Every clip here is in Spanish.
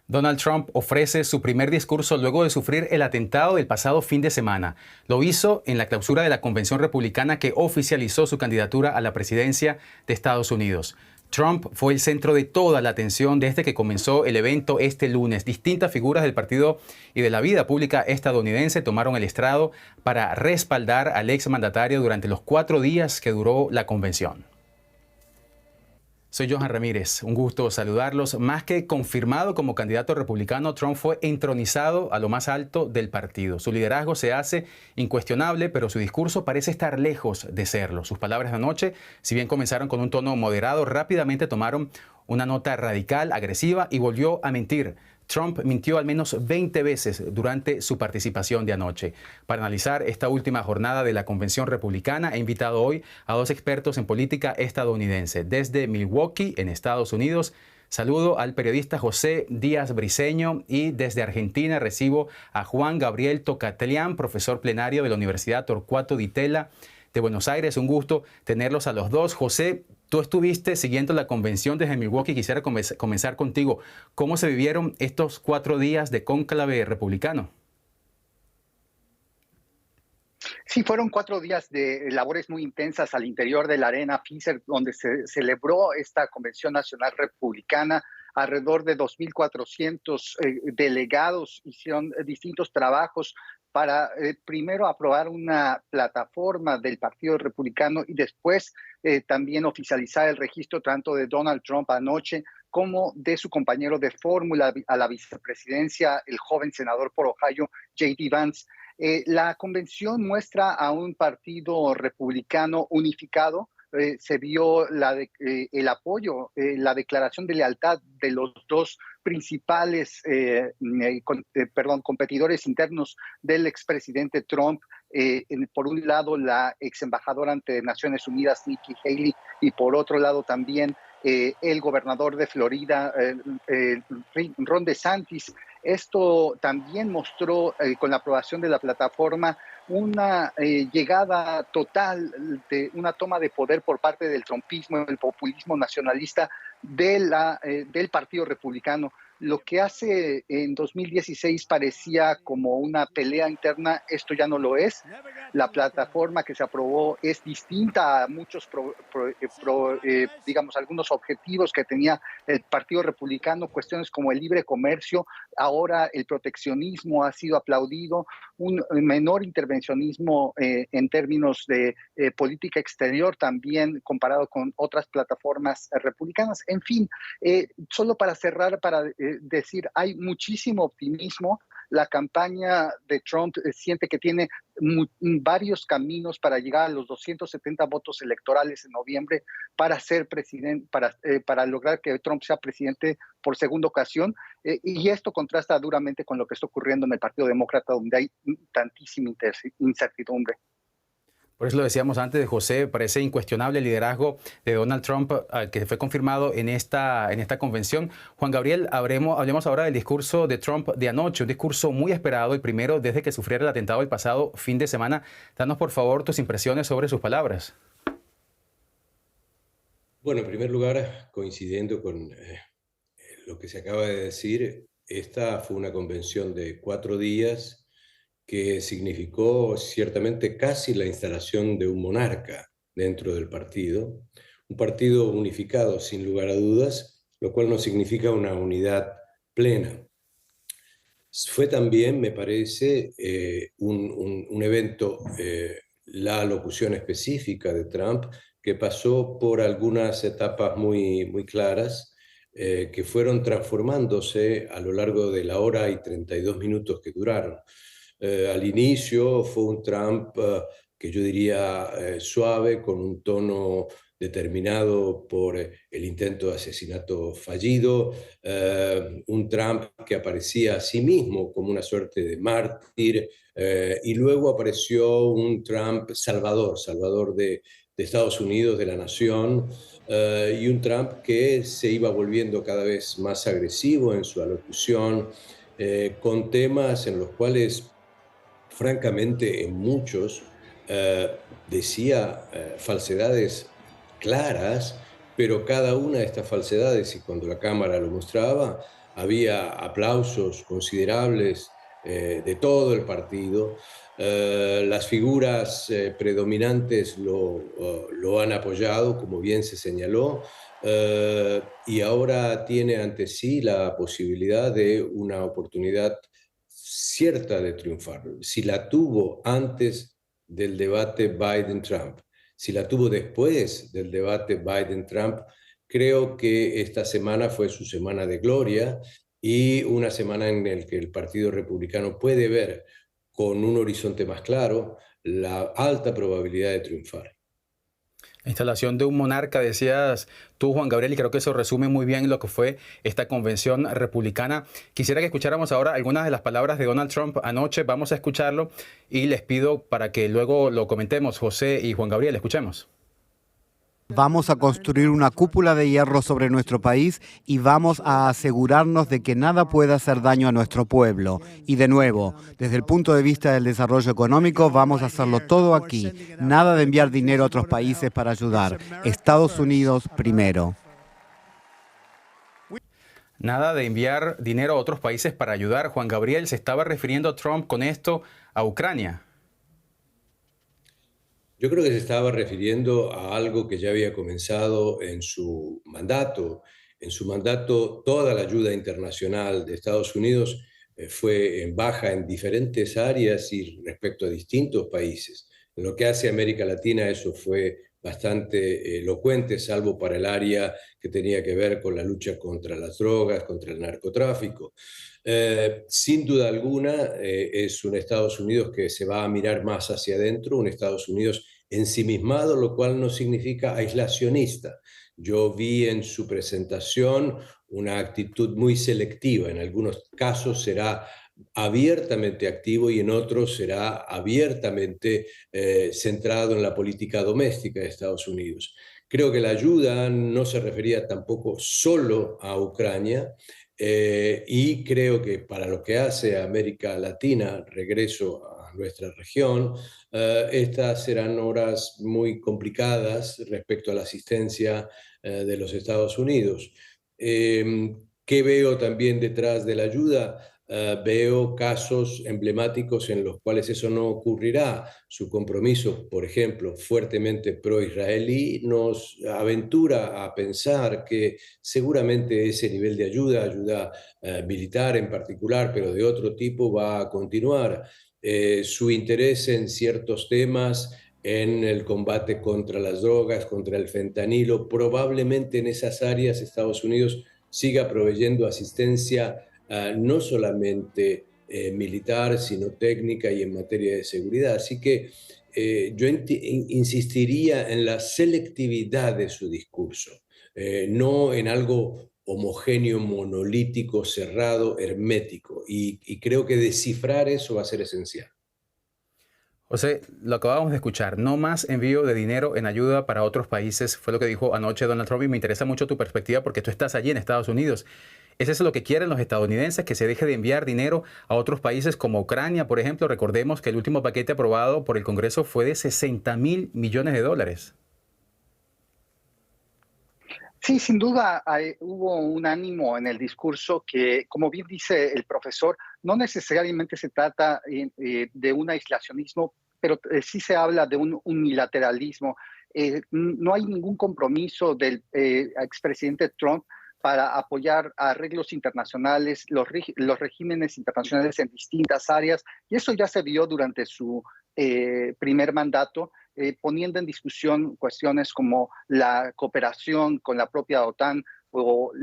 Donald Trump ofrece su primer discurso luego de sufrir el atentado del pasado fin de semana. Lo hizo en la clausura de la convención republicana que oficializó su candidatura a la presidencia de Estados Unidos. Trump fue el centro de toda la atención desde que comenzó el evento este lunes. Distintas figuras del partido y de la vida pública estadounidense tomaron el estrado para respaldar al exmandatario durante los 4 días que duró la convención. Soy Johan Ramírez, un gusto saludarlos. Más que confirmado como candidato republicano, Trump fue entronizado a lo más alto del partido. Su liderazgo se hace incuestionable, pero su discurso parece estar lejos de serlo. Sus palabras de anoche, si bien comenzaron con un tono moderado, rápidamente tomaron una nota radical, agresiva y volvió a mentir. Trump mintió al menos 20 veces durante su participación de anoche. Para analizar esta última jornada de la convención republicana, he invitado hoy a 2 expertos en política estadounidense. Desde Milwaukee, en Estados Unidos, saludo al periodista José Díaz Briceño y desde Argentina recibo a Juan Gabriel Tocatlián, profesor plenario de la Universidad Torcuato Di Tella de Buenos Aires. Un gusto tenerlos a los dos. José, tú estuviste siguiendo la convención desde Milwaukee. Quisiera comenzar contigo. ¿Cómo se vivieron estos 4 días de cónclave republicano? Sí, fueron 4 días de labores muy intensas al interior de la Arena Pfizer, donde se celebró esta Convención Nacional Republicana. Alrededor de 2.400 delegados hicieron distintos trabajos para primero aprobar una plataforma del Partido Republicano y después también oficializar el registro tanto de Donald Trump anoche como de su compañero de fórmula a la vicepresidencia, el joven senador por Ohio, J.D. Vance. La convención muestra a un partido republicano unificado. Se vio el apoyo, la declaración de lealtad de los dos principales competidores internos del expresidente Trump. Por un lado, la ex embajadora ante Naciones Unidas, Nikki Haley, y por otro lado también el gobernador de Florida, Ron DeSantis. Esto también mostró, con la aprobación de la plataforma, una llegada total de una toma de poder por parte del trumpismo, el populismo nacionalista del Partido Republicano. Lo que hace en 2016 parecía como una pelea interna, esto ya no lo es. La plataforma que se aprobó es distinta a muchos, digamos, algunos objetivos que tenía el Partido Republicano, cuestiones como el libre comercio. Ahora el proteccionismo ha sido aplaudido, un menor intervencionismo en términos de política exterior también comparado con otras plataformas republicanas. En fin, solo para cerrar, para decir, hay muchísimo optimismo. La campaña de Trump siente que tiene varios caminos para llegar a los 270 votos electorales en noviembre para ser presidente, para lograr que Trump sea presidente por segunda ocasión. Y esto contrasta duramente con lo que está ocurriendo en el Partido Demócrata, donde hay tantísima incertidumbre. Por eso lo decíamos antes de José, parece incuestionable el liderazgo de Donald Trump que fue confirmado en esta convención. Juan Gabriel, hablemos ahora del discurso de Trump de anoche, un discurso muy esperado, el primero desde que sufriera el atentado el pasado fin de semana. Danos por favor tus impresiones sobre sus palabras. Bueno, en primer lugar, coincidiendo con lo que se acaba de decir, esta fue una convención de 4 días que significó ciertamente casi la instalación de un monarca dentro del partido, un partido unificado sin lugar a dudas, lo cual no significa una unidad plena. Fue también, me parece, un evento, la locución específica de Trump, que pasó por algunas etapas muy, muy claras, que fueron transformándose a lo largo de la hora y 32 minutos que duraron. Al inicio fue un Trump que yo diría suave, con un tono determinado por el intento de asesinato fallido, un Trump que aparecía a sí mismo como una suerte de mártir, y luego apareció un Trump salvador de Estados Unidos, de la nación, y un Trump que se iba volviendo cada vez más agresivo en su alocución, con temas en los cuales francamente en muchos decía falsedades claras, pero cada una de estas falsedades, y cuando la cámara lo mostraba, había aplausos considerables de todo el partido. Las figuras predominantes lo han apoyado, como bien se señaló, y ahora tiene ante sí la posibilidad de una oportunidad cierta de triunfar. Si la tuvo antes del debate Biden-Trump, si la tuvo después del debate Biden-Trump, creo que esta semana fue su semana de gloria y una semana en la que el Partido Republicano puede ver con un horizonte más claro la alta probabilidad de triunfar. La instalación de un monarca, decías tú, Juan Gabriel, y creo que eso resume muy bien lo que fue esta convención republicana. Quisiera que escucháramos ahora algunas de las palabras de Donald Trump anoche. Vamos a escucharlo y les pido para que luego lo comentemos, José y Juan Gabriel. Escuchemos. Vamos a construir una cúpula de hierro sobre nuestro país y vamos a asegurarnos de que nada pueda hacer daño a nuestro pueblo. Y de nuevo, desde el punto de vista del desarrollo económico, vamos a hacerlo todo aquí. Nada de enviar dinero a otros países para ayudar. Estados Unidos primero. Nada de enviar dinero a otros países para ayudar. Juan Gabriel, ¿se estaba refiriendo Trump con esto a Ucrania? Yo creo que se estaba refiriendo a algo que ya había comenzado en su mandato. En su mandato, toda la ayuda internacional de Estados Unidos fue en baja en diferentes áreas y respecto a distintos países. En lo que hace a América Latina, eso fue bastante elocuente, salvo para el área que tenía que ver con la lucha contra las drogas, contra el narcotráfico. Sin duda alguna, es un Estados Unidos que se va a mirar más hacia adentro, un Estados Unidos ensimismado, lo cual no significa aislacionista. Yo vi en su presentación una actitud muy selectiva. En algunos casos será abiertamente activo y en otros será abiertamente centrado en la política doméstica de Estados Unidos. Creo que la ayuda no se refería tampoco solo a Ucrania, y creo que para lo que hace a América Latina, regreso a nuestra región, estas serán horas muy complicadas respecto a la asistencia de los Estados Unidos. ¿Qué veo también detrás de la ayuda? Veo casos emblemáticos en los cuales eso no ocurrirá. Su compromiso, por ejemplo, fuertemente pro-israelí, nos aventura a pensar que seguramente ese nivel de ayuda, ayuda militar en particular, pero de otro tipo, va a continuar. Su interés en ciertos temas, en el combate contra las drogas, contra el fentanilo, probablemente en esas áreas Estados Unidos siga proveyendo asistencia no solamente militar, sino técnica y en materia de seguridad. Así que yo insistiría en la selectividad de su discurso, no en algo homogéneo, monolítico, cerrado, hermético. Y creo que descifrar eso va a ser esencial. José, lo acabamos de escuchar. No más envío de dinero en ayuda para otros países, fue lo que dijo anoche Donald Trump y me interesa mucho tu perspectiva porque tú estás allí en Estados Unidos. ¿Es eso lo que quieren los estadounidenses, que se deje de enviar dinero a otros países como Ucrania, por ejemplo? Recordemos que el último paquete aprobado por el Congreso fue de 60.000 millones de dólares. Sí, sin duda hubo un ánimo en el discurso que, como bien dice el profesor, no necesariamente se trata de un aislacionismo, pero sí se habla de un unilateralismo. No hay ningún compromiso del expresidente Trump para apoyar arreglos internacionales, los regímenes internacionales en distintas áreas, y eso ya se vio durante su primer mandato, poniendo en discusión cuestiones como la cooperación con la propia OTAN o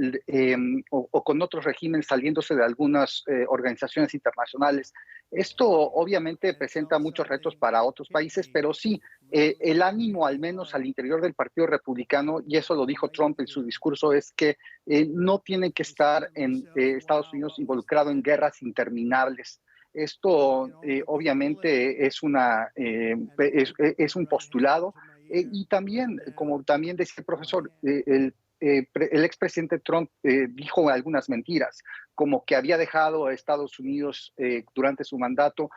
con otros regímenes saliéndose de algunas organizaciones internacionales. Esto obviamente presenta muchos retos para otros países, pero sí, el ánimo al menos al interior del Partido Republicano, y eso lo dijo Trump en su discurso, es que no tiene que estar en Estados Unidos involucrado en guerras interminables. Esto obviamente es un postulado y también, como también decía el profesor, el expresidente Trump dijo algunas mentiras, como que había dejado a Estados Unidos durante su mandato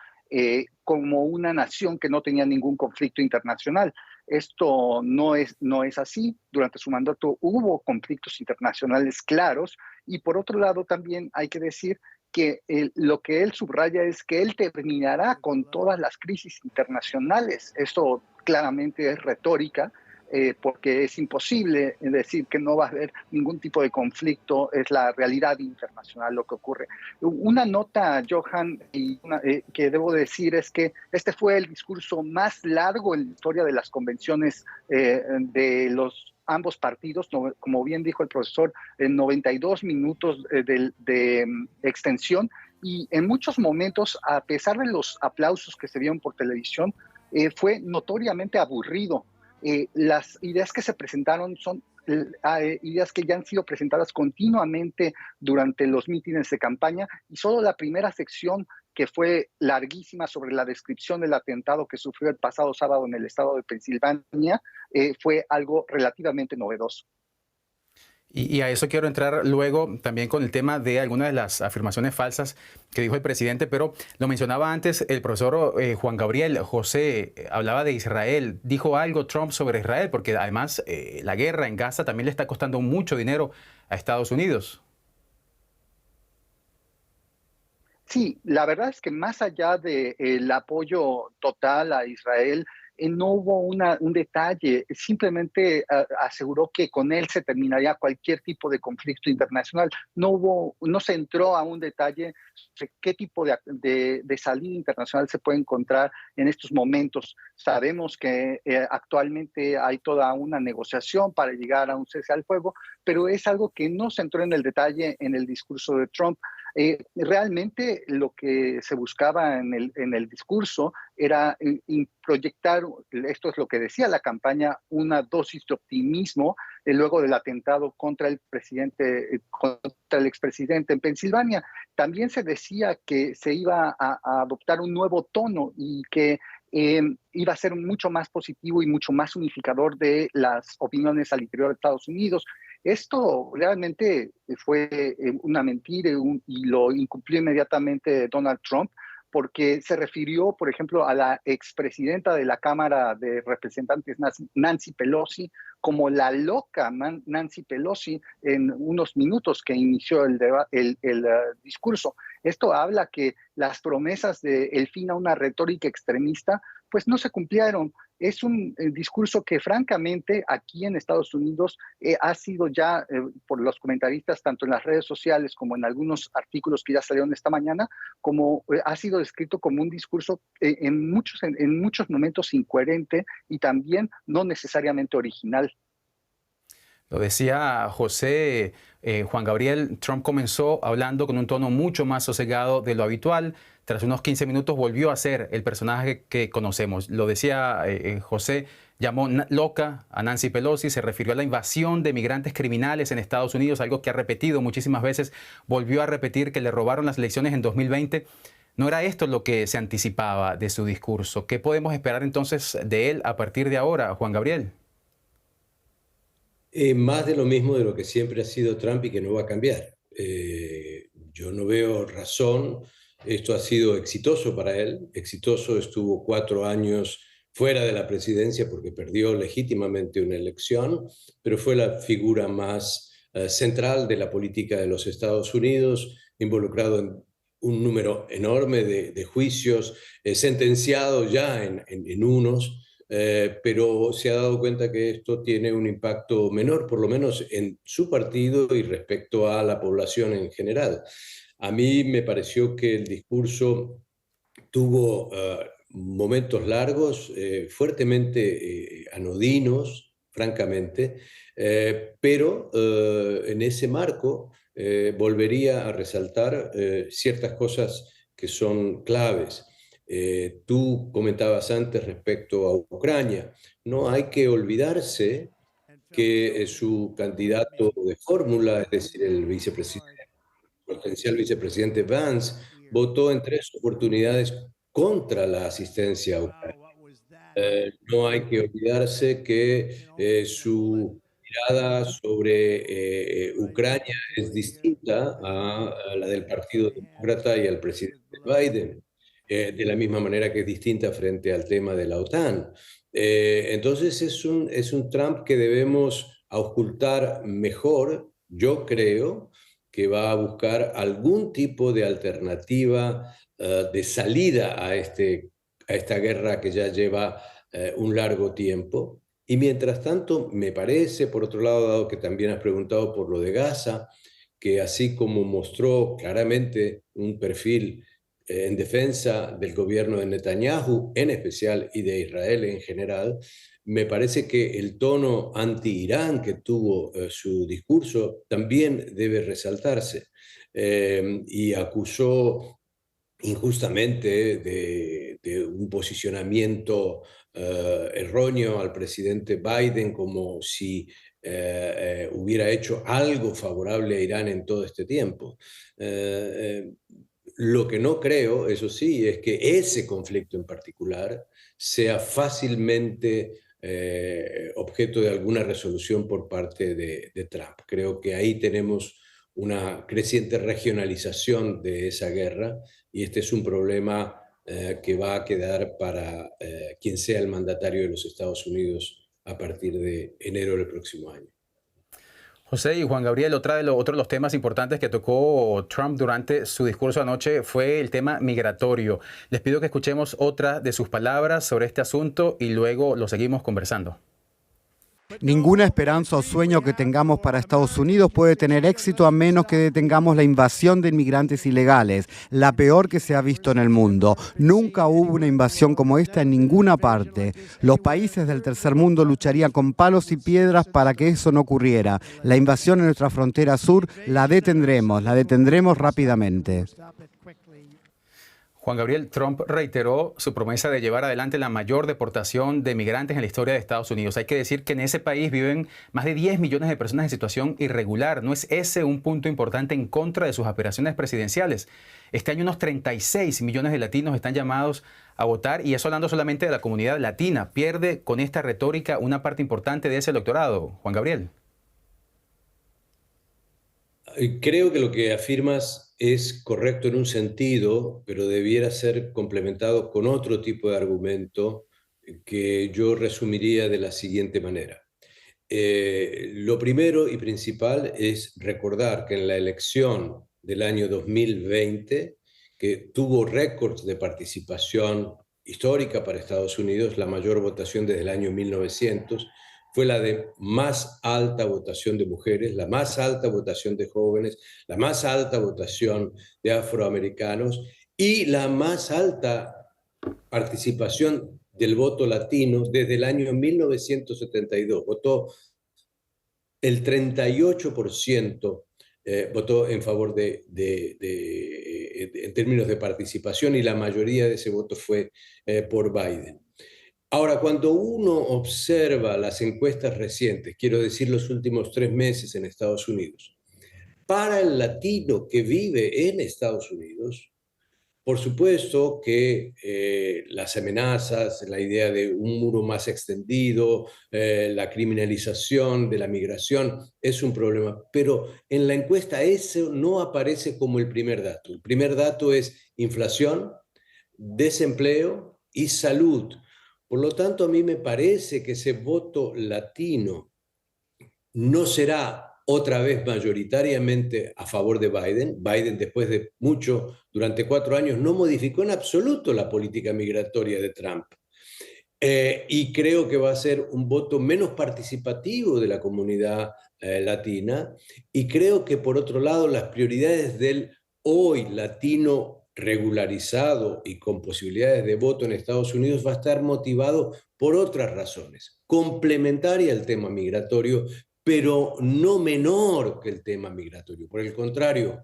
como una nación que no tenía ningún conflicto internacional. Esto no es así. Durante su mandato hubo conflictos internacionales claros y por otro lado también hay que decir que lo que él subraya es que él terminará con todas las crisis internacionales. Esto claramente es retórica, porque es imposible decir que no va a haber ningún tipo de conflicto, es la realidad internacional lo que ocurre. Una nota, Johan, que debo decir es que este fue el discurso más largo en la historia de las convenciones de los ambos partidos, como bien dijo el profesor, en 92 minutos de extensión, y en muchos momentos, a pesar de los aplausos que se vieron por televisión, fue notoriamente aburrido. Las ideas que se presentaron son ideas que ya han sido presentadas continuamente durante los mítines de campaña, y solo la primera sección, que fue larguísima, sobre la descripción del atentado que sufrió el pasado sábado en el estado de Pensilvania, fue algo relativamente novedoso. Y a eso quiero entrar luego también con el tema de algunas de las afirmaciones falsas que dijo el presidente, pero lo mencionaba antes el profesor Juan Gabriel. José hablaba de Israel. ¿Dijo algo Trump sobre Israel? Porque además la guerra en Gaza también le está costando mucho dinero a Estados Unidos. Sí, la verdad es que más allá del apoyo total a Israel, no hubo un detalle, simplemente aseguró que con él se terminaría cualquier tipo de conflicto internacional. No se entró a un detalle sobre qué tipo de salida internacional se puede encontrar en estos momentos. Sabemos que actualmente hay toda una negociación para llegar a un cese al fuego, pero es algo que no se entró en el detalle en el discurso de Trump. Realmente lo que se buscaba en el discurso era proyectar, esto es lo que decía la campaña, una dosis de optimismo luego del atentado contra el expresidente en Pensilvania. También se decía que se iba a adoptar un nuevo tono y que iba a ser mucho más positivo y mucho más unificador de las opiniones al interior de Estados Unidos. Esto realmente fue una mentira y lo incumplió inmediatamente Donald Trump, porque se refirió, por ejemplo, a la expresidenta de la Cámara de Representantes, Nancy Pelosi, como la loca Nancy Pelosi en unos minutos que inició el discurso. Esto habla que las promesas del fin a una retórica extremista pues no se cumplieron. Es un discurso que francamente aquí en Estados Unidos ha sido ya por los comentaristas, tanto en las redes sociales como en algunos artículos que ya salieron esta mañana, como ha sido descrito como un discurso en muchos momentos incoherente y también no necesariamente original. Lo decía José, Juan Gabriel, Trump comenzó hablando con un tono mucho más sosegado de lo habitual. Tras unos 15 minutos volvió a ser el personaje que conocemos. Lo decía José, llamó loca a Nancy Pelosi, se refirió a la invasión de migrantes criminales en Estados Unidos, algo que ha repetido muchísimas veces. Volvió a repetir que le robaron las elecciones en 2020. ¿No era esto lo que se anticipaba de su discurso? ¿Qué podemos esperar entonces de él a partir de ahora, Juan Gabriel? Más de lo mismo de lo que siempre ha sido Trump y que no va a cambiar. Yo no veo razón. Esto ha sido exitoso para él. Exitoso, estuvo 4 años fuera de la presidencia porque perdió legítimamente una elección, pero fue la figura más central de la política de los Estados Unidos, involucrado en un número enorme de juicios, sentenciado ya en unos. Pero se ha dado cuenta que esto tiene un impacto menor, por lo menos en su partido y respecto a la población en general. A mí me pareció que el discurso tuvo momentos largos, fuertemente anodinos, francamente, pero en ese marco volvería a resaltar ciertas cosas que son claves. Tú comentabas antes respecto a Ucrania. No hay que olvidarse que su candidato de fórmula, es decir, el potencial vicepresidente Vance, votó en 3 oportunidades contra la asistencia a Ucrania. No hay que olvidarse que su mirada sobre Ucrania es distinta a la del Partido Demócrata y al presidente Biden. de la misma manera que es distinta frente al tema de la OTAN. Entonces es un Trump que debemos auscultar mejor, yo creo, que va a buscar algún tipo de alternativa de salida a esta guerra que ya lleva un largo tiempo. Y mientras tanto, me parece, por otro lado, dado que también has preguntado por lo de Gaza, que así como mostró claramente un perfil en defensa del gobierno de Netanyahu en especial y de Israel en general, me parece que el tono anti-Irán que tuvo su discurso también debe resaltarse y acusó injustamente de un posicionamiento erróneo al presidente Biden como si hubiera hecho algo favorable a Irán en todo este tiempo. Lo que no creo, eso sí, es que ese conflicto en particular sea fácilmente objeto de alguna resolución por parte de Trump. Creo que ahí tenemos una creciente regionalización de esa guerra y este es un problema que va a quedar para quien sea el mandatario de los Estados Unidos a partir de enero del próximo año. José y Juan Gabriel, otro de los temas importantes que tocó Trump durante su discurso anoche fue el tema migratorio. Les pido que escuchemos otra de sus palabras sobre este asunto y luego lo seguimos conversando. Ninguna esperanza o sueño que tengamos para Estados Unidos puede tener éxito a menos que detengamos la invasión de inmigrantes ilegales, la peor que se ha visto en el mundo. Nunca hubo una invasión como esta en ninguna parte. Los países del tercer mundo lucharían con palos y piedras para que eso no ocurriera. La invasión en nuestra frontera sur la detendremos rápidamente. Juan Gabriel, Trump reiteró su promesa de llevar adelante la mayor deportación de migrantes en la historia de Estados Unidos. Hay que decir que en ese país viven más de 10 millones de personas en situación irregular. ¿No es ese un punto importante en contra de sus aspiraciones presidenciales? Este año unos 36 millones de latinos están llamados a votar y eso hablando solamente de la comunidad latina. ¿Pierde con esta retórica una parte importante de ese electorado, Juan Gabriel? Creo que lo que afirmas es correcto en un sentido, pero debiera ser complementado con otro tipo de argumento que yo resumiría de la siguiente manera. Lo primero y principal es recordar que en la elección del año 2020, que tuvo récords de participación histórica para Estados Unidos, la mayor votación desde el año 1900, fue la de más alta votación de mujeres, la más alta votación de jóvenes, la más alta votación de afroamericanos y la más alta participación del voto latino desde el año 1972. Votó el 38%, votó en favor en términos de participación y la mayoría de ese voto fue por Biden. Ahora, cuando uno observa las encuestas recientes, quiero decir los últimos 3 meses en Estados Unidos, para el latino que vive en Estados Unidos, por supuesto que las amenazas, la idea de un muro más extendido, la criminalización de la migración es un problema, pero en la encuesta eso no aparece como el primer dato. El primer dato es inflación, desempleo y salud. Por lo tanto, a mí me parece que ese voto latino no será otra vez mayoritariamente a favor de Biden. Biden, después de mucho, durante 4 años, no modificó en absoluto la política migratoria de Trump. Y creo que va a ser un voto menos participativo de la comunidad latina. Y creo que, por otro lado, las prioridades del hoy latino regularizado y con posibilidades de voto en Estados Unidos va a estar motivado por otras razones, complementaria al tema migratorio, pero no menor que el tema migratorio. Por el contrario,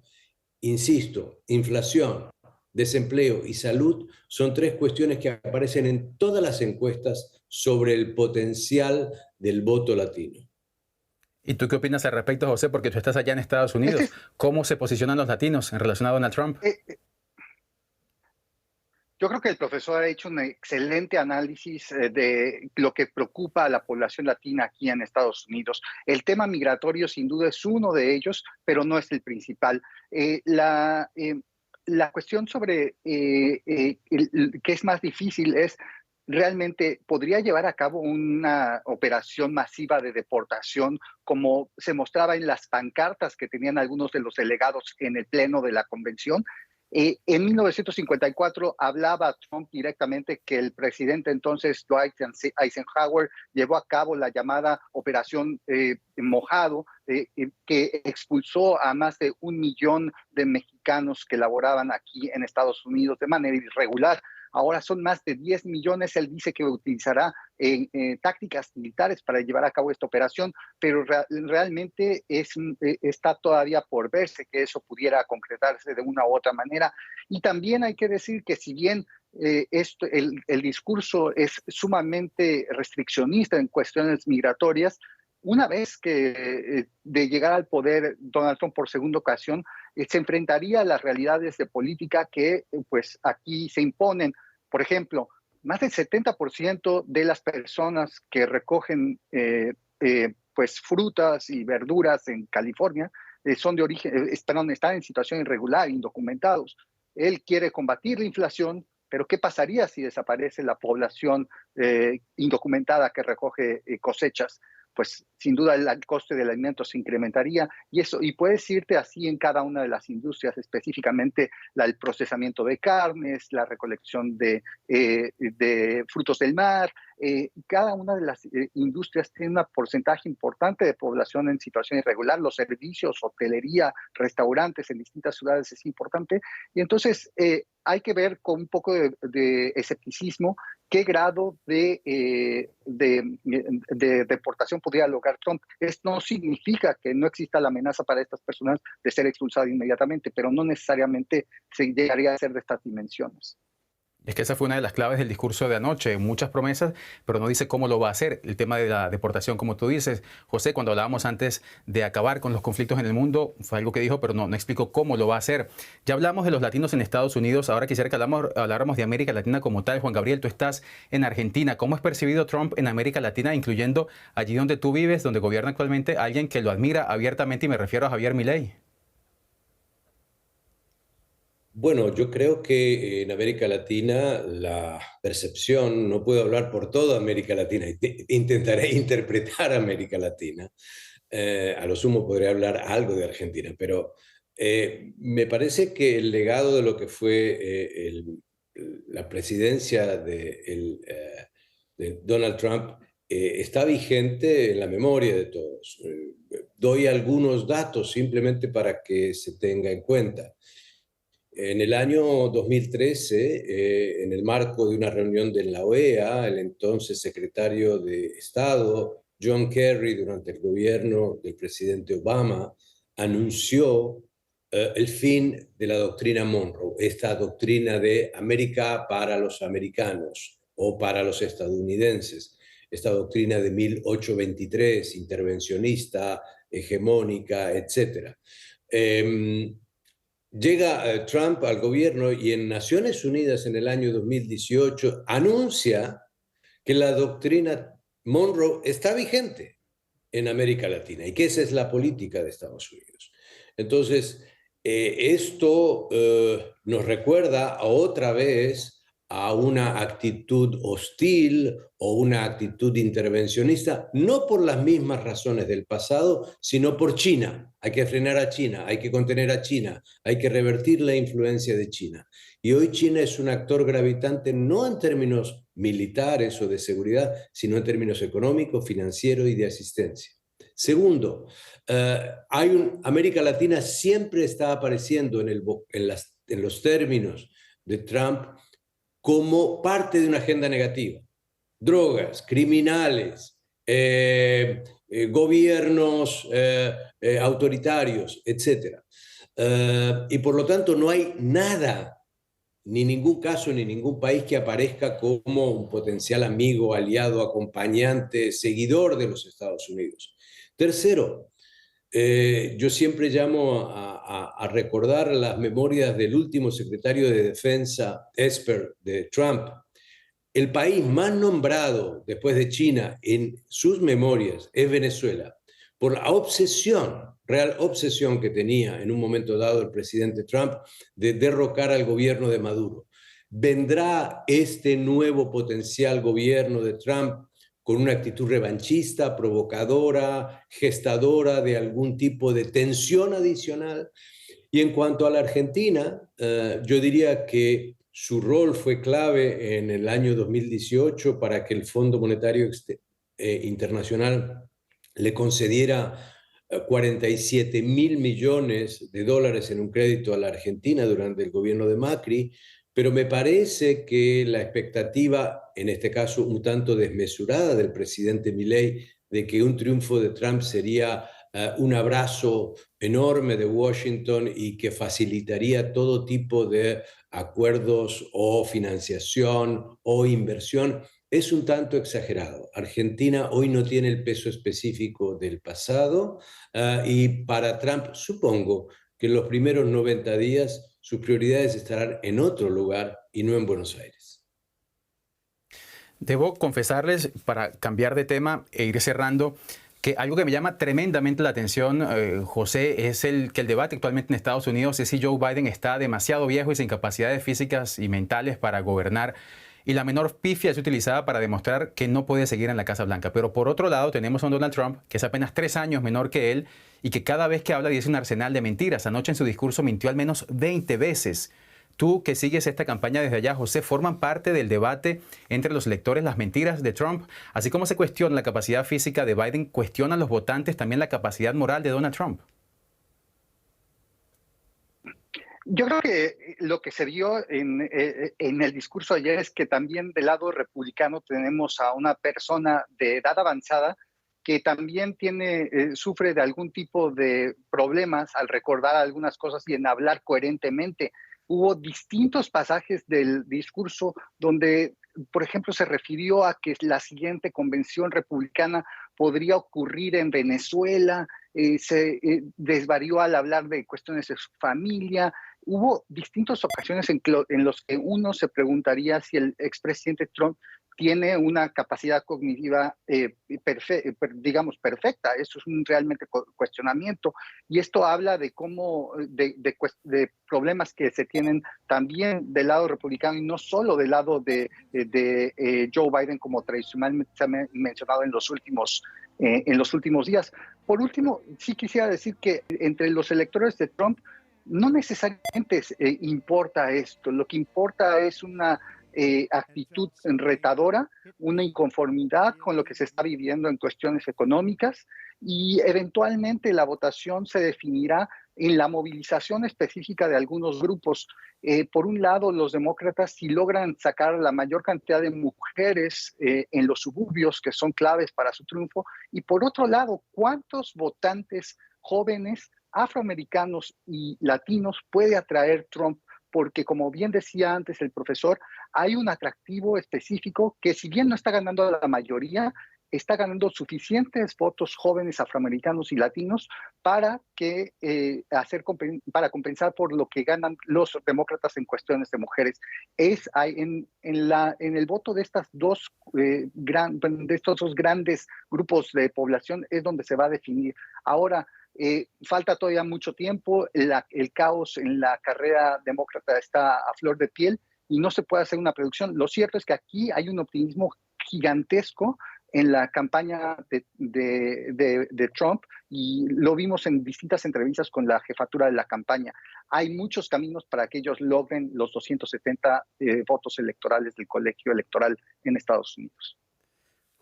insisto, inflación, desempleo y salud son 3 cuestiones que aparecen en todas las encuestas sobre el potencial del voto latino. ¿Y tú qué opinas al respecto, José? Porque tú estás allá en Estados Unidos. ¿Cómo se posicionan los latinos en relación a Donald Trump? Yo creo que el profesor ha hecho un excelente análisis de lo que preocupa a la población latina aquí en Estados Unidos. El tema migratorio sin duda es uno de ellos, pero no es el principal. la cuestión sobre qué es más difícil es realmente podría llevar a cabo una operación masiva de deportación, como se mostraba en las pancartas que tenían algunos de los delegados en el pleno de la convención. En 1954 hablaba Trump directamente que el presidente entonces Dwight Eisenhower llevó a cabo la llamada Operación Mojado, que expulsó a más de 1 millón de mexicanos que laboraban aquí en Estados Unidos de manera irregular. Ahora son más de 10 millones. Él dice que utilizará tácticas militares para llevar a cabo esta operación, pero realmente está todavía por verse que eso pudiera concretarse de una u otra manera. Y también hay que decir que si bien el discurso es sumamente restriccionista en cuestiones migratorias, una vez que de llegar al poder Donald Trump por segunda ocasión, se enfrentaría a las realidades de política que pues aquí se imponen. Por ejemplo, más del 70% de las personas que recogen pues frutas y verduras en California son de origen, están en situación irregular, indocumentados. Él quiere combatir la inflación, pero ¿qué pasaría si desaparece la población indocumentada que recoge cosechas? Pues sin duda el coste del alimento se incrementaría y puedes irte así en cada una de las industrias, específicamente el procesamiento de carnes, la recolección de frutos del mar. Cada una de las industrias tiene un porcentaje importante de población en situación irregular. Los servicios, hotelería, restaurantes en distintas ciudades es importante. Y entonces hay que ver con un poco de escepticismo qué grado de deportación podría lograr Trump. Esto no significa que no exista la amenaza para estas personas de ser expulsadas inmediatamente, pero no necesariamente se llegaría a ser de estas dimensiones. Es que esa fue una de las claves del discurso de anoche. Muchas promesas, pero no dice cómo lo va a hacer. El tema de la deportación, como tú dices, José, cuando hablábamos antes de acabar con los conflictos en el mundo, fue algo que dijo, pero no explicó cómo lo va a hacer. Ya hablamos de los latinos en Estados Unidos. Ahora quisiera que habláramos de América Latina como tal. Juan Gabriel, tú estás en Argentina. ¿Cómo es percibido Trump en América Latina, incluyendo allí donde tú vives, donde gobierna actualmente alguien que lo admira abiertamente, y me refiero a Javier Milei? Bueno, yo creo que en América Latina la percepción, no puedo hablar por toda América Latina, intentaré interpretar América Latina, a lo sumo podré hablar algo de Argentina, pero me parece que el legado de lo que fue la presidencia de Donald Trump está vigente en la memoria de todos. Doy algunos datos simplemente para que se tenga en cuenta. En el año 2013, en el marco de una reunión de la OEA, el entonces secretario de Estado, John Kerry, durante el gobierno del presidente Obama, anunció el fin de la doctrina Monroe, esta doctrina de América para los americanos o para los estadounidenses, esta doctrina de 1823, intervencionista, hegemónica, etc. Llega Trump al gobierno y en Naciones Unidas en el año 2018 anuncia que la doctrina Monroe está vigente en América Latina y que esa es la política de Estados Unidos. Entonces, esto nos recuerda otra vez a una actitud hostil o una actitud intervencionista, no por las mismas razones del pasado, sino por China. Hay que frenar a China, hay que contener a China, hay que revertir la influencia de China. Y hoy China es un actor gravitante no en términos militares o de seguridad, sino en términos económicos, financieros y de asistencia. Segundo, América Latina siempre está apareciendo en los términos de Trump como parte de una agenda negativa. Drogas, criminales, gobiernos autoritarios, etc. Y por lo tanto no hay nada, ni ningún caso, ni ningún país que aparezca como un potencial amigo, aliado, acompañante, seguidor de los Estados Unidos. Tercero, yo siempre llamo a recordar las memorias del último secretario de Defensa, Esper, de Trump. El país más nombrado después de China en sus memorias es Venezuela, por la obsesión, real obsesión que tenía en un momento dado el presidente Trump de derrocar al gobierno de Maduro. ¿Vendrá este nuevo potencial gobierno de Trump con una actitud revanchista, provocadora, gestadora de algún tipo de tensión adicional? Y en cuanto a la Argentina, yo diría que su rol fue clave en el año 2018 para que el Fondo Monetario Internacional le concediera 47.000 millones de dólares en un crédito a la Argentina durante el gobierno de Macri, pero me parece que la expectativa, en este caso un tanto desmesurada del presidente Milei, de que un triunfo de Trump sería un abrazo enorme de Washington y que facilitaría todo tipo de acuerdos o financiación o inversión, es un tanto exagerado. Argentina hoy no tiene el peso específico del pasado y para Trump supongo que en los primeros 90 días sus prioridades estarán en otro lugar y no en Buenos Aires. Debo confesarles, para cambiar de tema e ir cerrando, que algo que me llama tremendamente la atención, José, es que el debate actualmente en Estados Unidos es si Joe Biden está demasiado viejo y sin capacidades físicas y mentales para gobernar, y la menor pifia es utilizada para demostrar que no puede seguir en la Casa Blanca. Pero por otro lado tenemos a un Donald Trump, que es apenas 3 años menor que él, y que cada vez que habla dice un arsenal de mentiras. Anoche en su discurso mintió al menos 20 veces. Tú, que sigues esta campaña desde allá, José, ¿forman parte del debate entre los electores las mentiras de Trump? Así como se cuestiona la capacidad física de Biden, ¿cuestionan los votantes también la capacidad moral de Donald Trump? Yo creo que lo que se vio en el discurso ayer es que también del lado republicano tenemos a una persona de edad avanzada que también sufre de algún tipo de problemas al recordar algunas cosas y en hablar coherentemente. Hubo distintos pasajes del discurso donde, por ejemplo, se refirió a que la siguiente convención republicana podría ocurrir en Venezuela, se desvarió al hablar de cuestiones de su familia. Hubo distintas ocasiones en los que uno se preguntaría si el expresidente Trump tiene una capacidad cognitiva, digamos, perfecta. Eso es un realmente cuestionamiento. Y esto habla de cómo, de problemas que se tienen también del lado republicano y no solo del lado de Joe Biden, como tradicionalmente se ha mencionado en los últimos días. Por último, sí quisiera decir que entre los electores de Trump no necesariamente importa esto. Lo que importa es una actitud retadora, una inconformidad con lo que se está viviendo en cuestiones económicas y eventualmente la votación se definirá en la movilización específica de algunos grupos. Por un lado, los demócratas, si logran sacar la mayor cantidad de mujeres en los suburbios, que son claves para su triunfo, y por otro lado, ¿cuántos votantes jóvenes afroamericanos y latinos puede atraer Trump? Porque, como bien decía antes el profesor, hay un atractivo específico que, si bien no está ganando a la mayoría, está ganando suficientes votos jóvenes afroamericanos y latinos para para compensar por lo que ganan los demócratas en cuestiones de mujeres. En el voto de estos dos grandes grupos de población es donde se va a definir. Ahora, falta todavía mucho tiempo, el caos en la carrera demócrata está a flor de piel y no se puede hacer una predicción. Lo cierto es que aquí hay un optimismo gigantesco en la campaña de Trump y lo vimos en distintas entrevistas con la jefatura de la campaña. Hay muchos caminos para que ellos logren los 270 votos electorales del colegio electoral en Estados Unidos.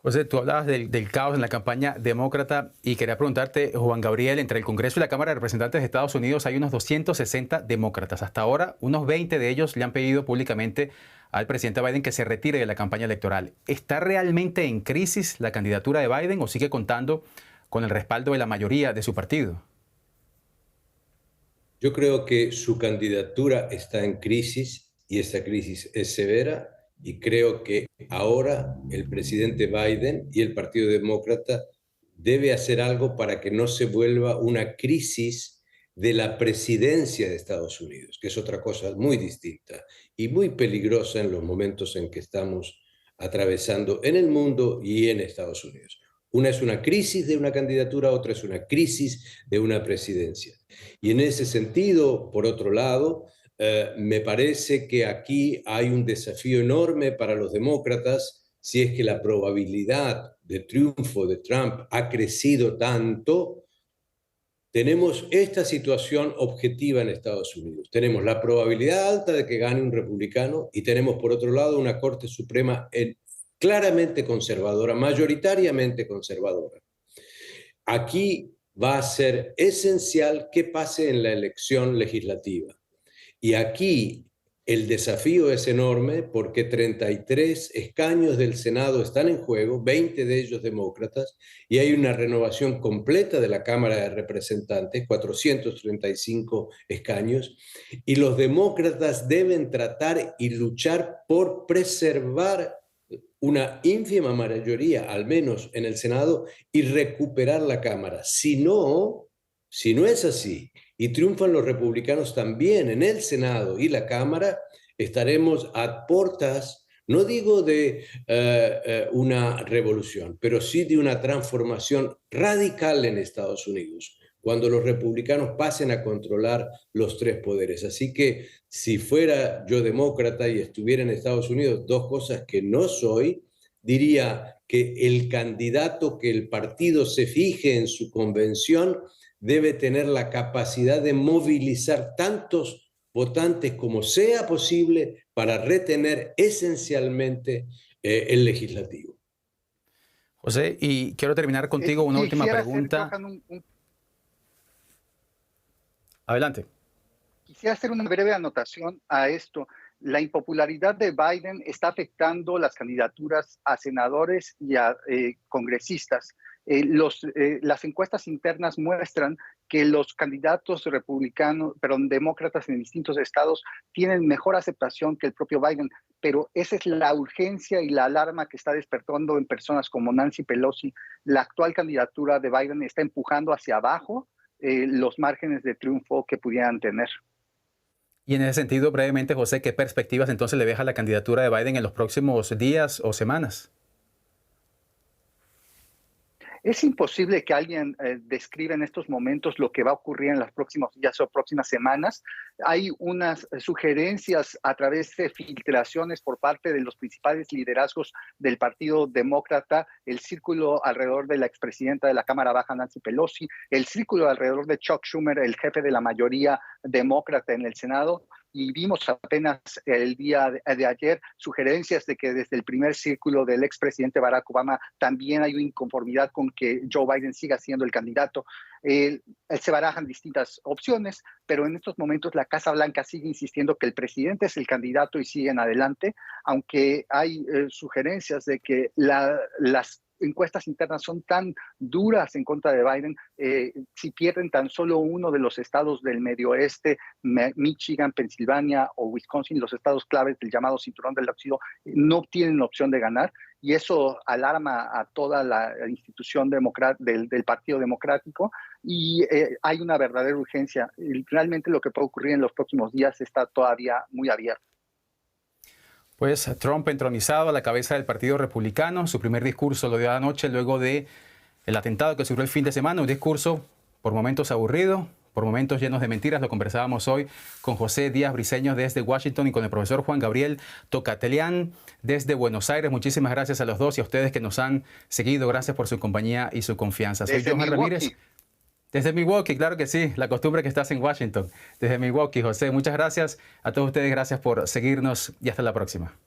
José, tú hablabas del caos en la campaña demócrata y quería preguntarte, Juan Gabriel, entre el Congreso y la Cámara de Representantes de Estados Unidos hay unos 260 demócratas. Hasta ahora, unos 20 de ellos le han pedido públicamente al presidente Biden que se retire de la campaña electoral. ¿Está realmente en crisis la candidatura de Biden o sigue contando con el respaldo de la mayoría de su partido? Yo creo que su candidatura está en crisis y esta crisis es severa. Y creo que ahora el presidente Biden y el Partido Demócrata debe hacer algo para que no se vuelva una crisis de la presidencia de Estados Unidos, que es otra cosa muy distinta y muy peligrosa en los momentos en que estamos atravesando en el mundo y en Estados Unidos. Una es una crisis de una candidatura, otra es una crisis de una presidencia. Y en ese sentido, por otro lado, me parece que aquí hay un desafío enorme para los demócratas si es que la probabilidad de triunfo de Trump ha crecido tanto. Tenemos esta situación objetiva en Estados Unidos. Tenemos la probabilidad alta de que gane un republicano y tenemos, por otro lado, una Corte Suprema claramente conservadora, mayoritariamente conservadora. Aquí va a ser esencial qué pase en la elección legislativa. Y aquí el desafío es enorme porque 33 escaños del Senado están en juego, 20 de ellos demócratas, y hay una renovación completa de la Cámara de Representantes, 435 escaños, y los demócratas deben tratar y luchar por preservar una ínfima mayoría, al menos en el Senado, y recuperar la Cámara. Si no es así, y triunfan los republicanos también en el Senado y la Cámara, estaremos a puertas, no digo de una revolución, pero sí de una transformación radical en Estados Unidos, cuando los republicanos pasen a controlar los tres poderes. Así que si fuera yo demócrata y estuviera en Estados Unidos, dos cosas que no soy, diría que el candidato que el partido se fije en su convención debe tener la capacidad de movilizar tantos votantes como sea posible para retener esencialmente el legislativo. José, y quiero terminar contigo una última pregunta. Adelante. Quisiera hacer una breve anotación a esto. La impopularidad de Biden está afectando las candidaturas a senadores y a congresistas. Las encuestas internas muestran que los candidatos demócratas en distintos estados tienen mejor aceptación que el propio Biden, pero esa es la urgencia y la alarma que está despertando en personas como Nancy Pelosi. La actual candidatura de Biden está empujando hacia abajo los márgenes de triunfo que pudieran tener. Y en ese sentido, brevemente, José, ¿qué perspectivas entonces le deja la candidatura de Biden en los próximos días o semanas? Es imposible que alguien describa en estos momentos lo que va a ocurrir en los próximos días o próximas semanas. Hay unas sugerencias a través de filtraciones por parte de los principales liderazgos del Partido Demócrata, el círculo alrededor de la expresidenta de la Cámara Baja, Nancy Pelosi, el círculo alrededor de Chuck Schumer, el jefe de la mayoría demócrata en el Senado. Y vimos apenas el día de ayer sugerencias de que desde el primer círculo del expresidente Barack Obama también hay una inconformidad con que Joe Biden siga siendo el candidato. Se barajan distintas opciones, pero en estos momentos la Casa Blanca sigue insistiendo que el presidente es el candidato y siguen adelante, aunque hay sugerencias de que las encuestas internas son tan duras en contra de Biden, si pierden tan solo uno de los estados del medio oeste, Michigan, Pensilvania o Wisconsin, los estados claves del llamado cinturón del óxido, no tienen opción de ganar, y eso alarma a toda la institución del Partido Democrático, y hay una verdadera urgencia. Realmente lo que puede ocurrir en los próximos días está todavía muy abierto. Pues Trump entronizado a la cabeza del Partido Republicano. Su primer discurso lo dio anoche luego del atentado que sufrió el fin de semana. Un discurso por momentos aburrido, por momentos llenos de mentiras. Lo conversábamos hoy con José Díaz Briceño desde Washington y con el profesor Juan Gabriel Tocatelián desde Buenos Aires. Muchísimas gracias a los dos y a ustedes que nos han seguido. Gracias por su compañía y su confianza. Soy Johan Ramírez. Desde Milwaukee, claro que sí, la costumbre que estás en Washington. Desde Milwaukee, José, muchas gracias a todos ustedes, gracias por seguirnos y hasta la próxima.